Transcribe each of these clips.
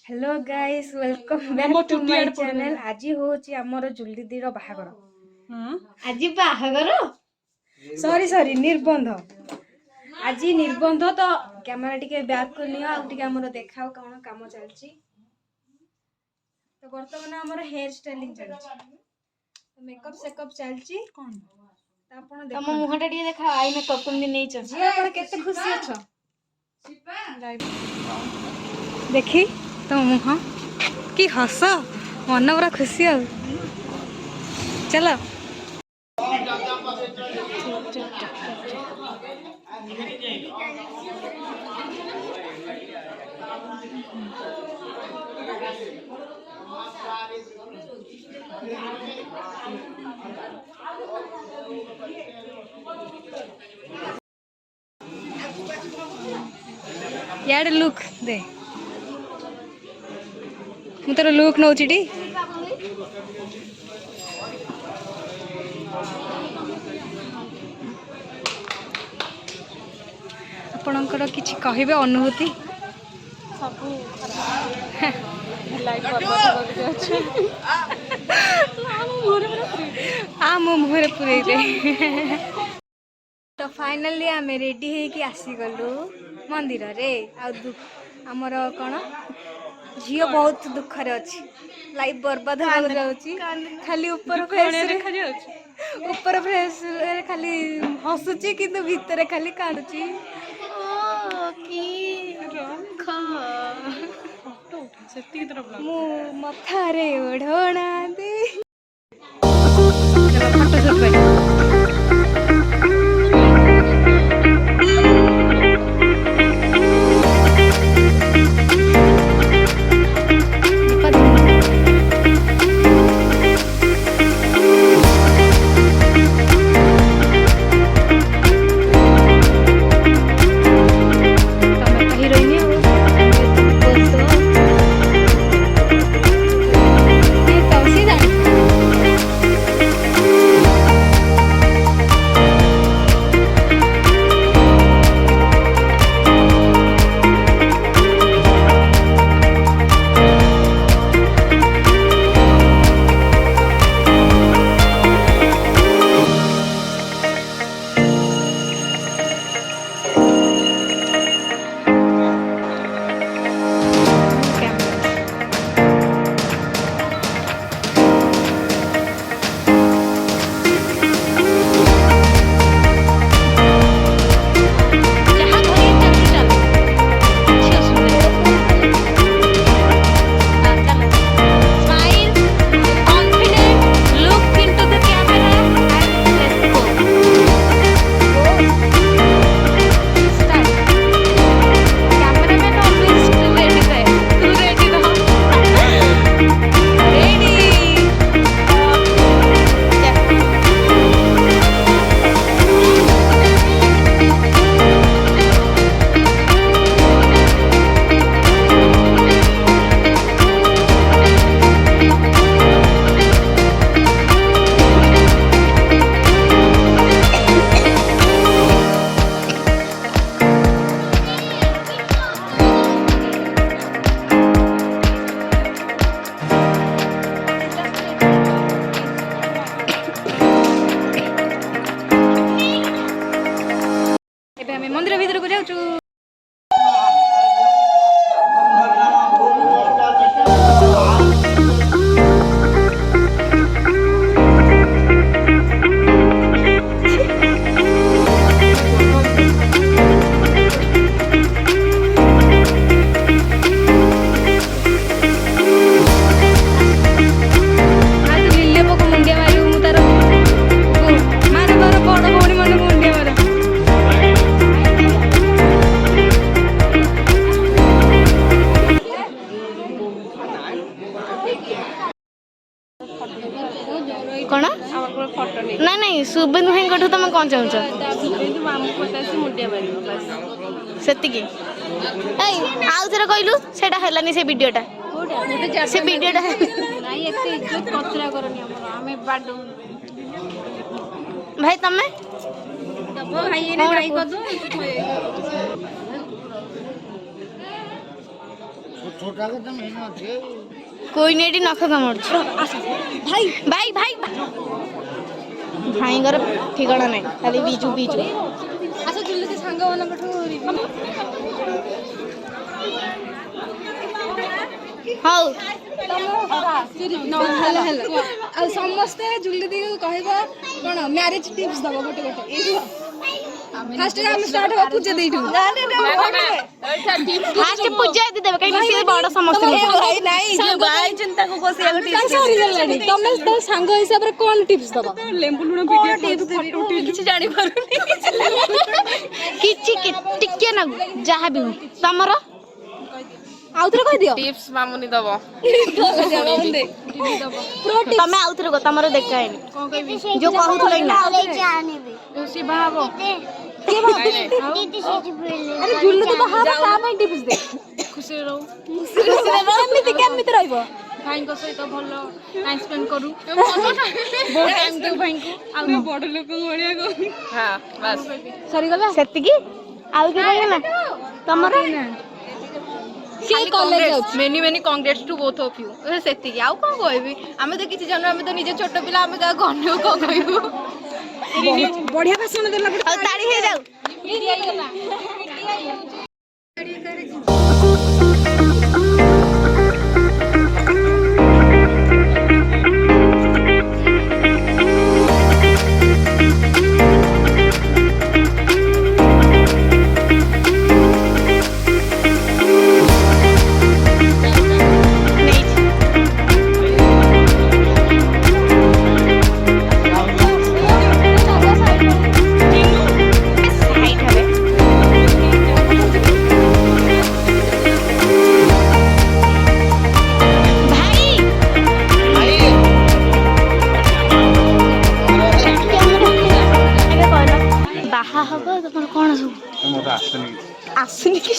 Hello guys welcome back to my channel. आज होची हमर जुली दीर बाहागर। आज बाहागर सॉरी सॉरी निबंध। आज निबंध तो कैमरा टिके बैक कर नियो आ टिके हमर देखाओ कोन काम चलची। तो वर्तमान हमर हेयर स्टाइलिंग चलची, तो मेकअप सेकअप चलची कोन त आपण देखो तम मुहटा टिके देखा आई मेकअप तुम दिन नै छ जी आपण केते खुशी अछ देखी तो मुह कि हस मन पूरा खुशी आ। चलो यार लुक दे मु तोर लुक नौची टी आपणकर किछि कहिबे अनुभूति सब लाइक करबा अछि आ मो मुहरे पुरे दे। तो फाइनली आम रेडी होगी आसी गलु मंदिर रे आमर कौन झील बहुत दुखरे अच्छी लाइफ बर्बाद हो जाउची खाली ऊपर फेस रे खाली हसुची किंतु भीतर खाली कांदुची मु मथारे ओढ़ना दे फोटो शूट भाई। मंदिर भीतर को जाऊँ कौन ना नहीं शुभेन्दु भाई तुम कौन चाहूँ से आउ थे कहलु से है से वीडियोटा से वीडियोटा भाई तमें कोई नहीं नख कामुड़ भाई भाई भाई भाई ठिकाना नहीं खाली बीजू बीजू ଆସ ଜୁଲି ସାଙ୍ଗ ମାନଙ୍କଠୁ ହଉ ଆଉ ସମସ୍ତେ ଜୁଲି ଦିକୁ କହିବ କଣ ମ୍ୟାରେଜ ଟିପ୍ସ ଦବ ଗୋଟେ ଗୋଟେ ଫାଷ୍ଟ ଆମେ ଷ୍ଟାର୍ଟ ହବ ପୂଜା ଦେଇଠୁ ଫାଷ୍ଟ ପୂଜା ଦି ଦେବେ କାଇଁ ସେ ବଡ ସମସ୍ତେ ଭାଇ ନାଇଁ ଯେ ଭାଇ ଚିନ୍ତା को कोसी एक टिप्स ସରିଗଲାଣି ତମେ ତ ସାଙ୍ଗ ହିସାବରେ କୋନ ଟିପ୍ସ ଦବ ଲେମ୍ବୁ ଲୁଣ ଭିଡିଓ ଟିପ୍ସ ଦେବି କିଛି ଜାଣି ପାରୁନି କିଛି ଟିକେ ନା ଯାହା ବି ତମର ଆଉଥରେ କହି ଦିଅ टिप्स मामुनी दब ତମେ ଆଉଥରେ କହ ତମର ଦେଖାଏନି କଣ କହିବି ଯୋଉ କହୁଥିଲ ନା खुशी भाव अरे जुल्लू तो बाहर ता ପାଇଁ टिप्स दे खुशी रहू କେମିତି କେମିତି ରହିବ भाई सहित भल टाइम स्पेंड करू बहुत टाइम दे भाई को आ बड़ लोक भलिया को हां बस सरीगला सेतिकी आउ के कहला तमर के कॉलेज जाउ many many congrats to both of you सेति की आउ कोन कहबी हमें तो किछि जानो हमें तो निजे छोट पिला हमें का गन्यो को कहबू बढ़िया भाषण देला और ताड़ी हे जाऊ बाहा हबो तमर कोन सब मोटा आसनी कि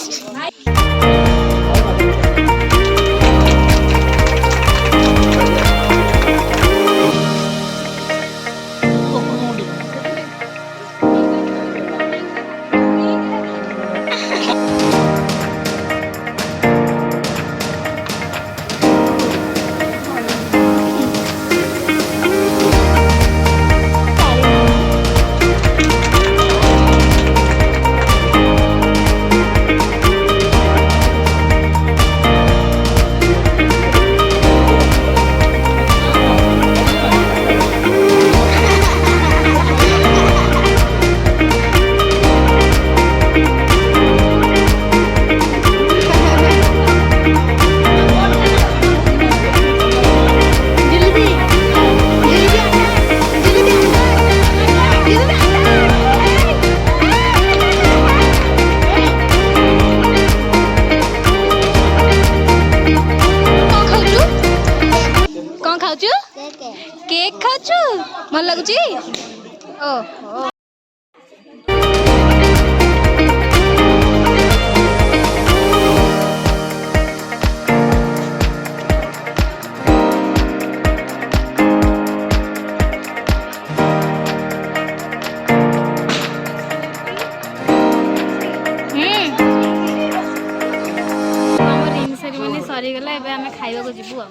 केक खाचु मन लागुची ओ सरीगला एबे आमे खाइबा को जिबु आ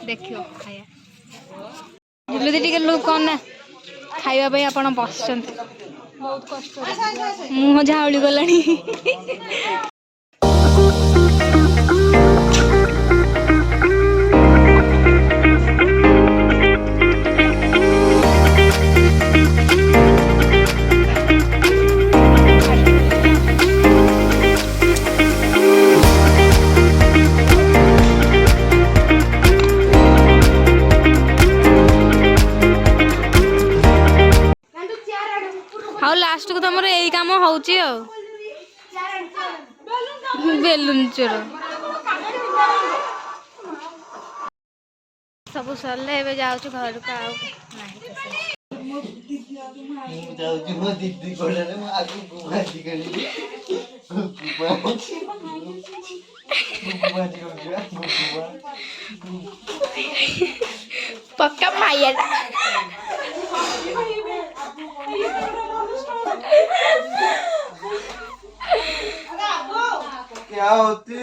देखियो खाया जुलदी टिके लोग कोन ना खाइबा पई आपण बसचंत बहुत कष्ट मुंह झाउली गलानी हाउ लास्ट को तमर एई काम होउची आ बेलून चोर सब सरले एबे जाउ छु घर का आउ नहीं जाऊ जी मो दीदी कोले म आगु गुमाजी गली पक्का माया क्या होती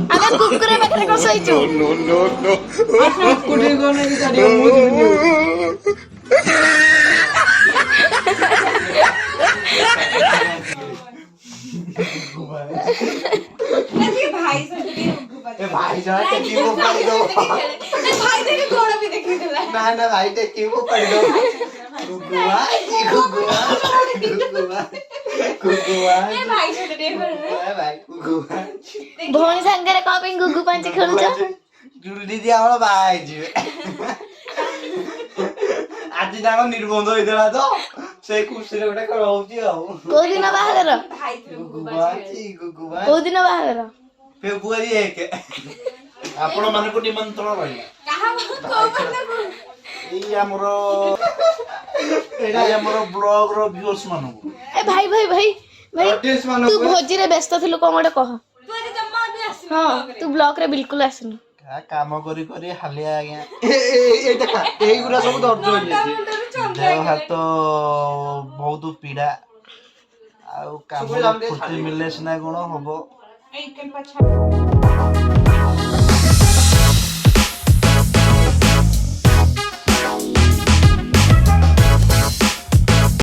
ଆମେ କୁକୁର ପାଖରେ କଣ ଶୋଇଛୁ? भाई जरा टेकी वो पड़ दो भाई तेरे गोड़ भी देखने चला ना भाई टेकी वो पड़ दो गुगुआ भाई छोटे देख भाई गुगुआ ଭଉଣୀ ସାଙ୍ଗରେ କଣ ପାଇଁ ଗୁଗୁ ପାଞ୍ଚ ଖେଳୁଛ? ଜୁଲି ଦିଦି ଆମର ବାହା ହେଇଯିବେ ଆଜି ତାଙ୍କ ନିର୍ବନ୍ଧ ହେଇଥିଲା ତ ସେଇ ଖୁସିରେ ଗୋଟେ ରହୁଛି ଆଉ କୋଉ ଦିନ ବାହାଘର? ଗୁଗୁଆ କୋଉ ଦିନ ବାହାଘର? ଫେବୃଆରୀ 1 ଆପଣ ମାନଙ୍କୁ ନିମନ୍ତ୍ରଣ ରହିଲା ଏଇ ଆମର ବ୍ଲଗ ର ଭିଉଅର୍ସ ମାନଙ୍କୁ। ଏ ଭାଇ ଭାଇ ଭାଇ ଭାଇ ତୁ ଭୋଜିରେ ବ୍ୟସ୍ତ ଥିଲୁ କଣ ଗୋଟେ କହ। ହଁ ତୁ ବ୍ଲଗ ରେ ବିଲକୁଲ ଆସିନୁ। କାମ କରି କରି ହାଲିଆ ଆଜ୍ଞା ଏଇ ଦେଖା ଏଇଗୁରା ସବୁ ଦର୍ଜ ହେଇଯାଇଛି ଦେହ ହାତ ବହୁତ ପୀଡା ଆଉ କାମ ଫୁର୍ତ୍ତି ମିଳିଲେ ସିନା କଣ ହବ।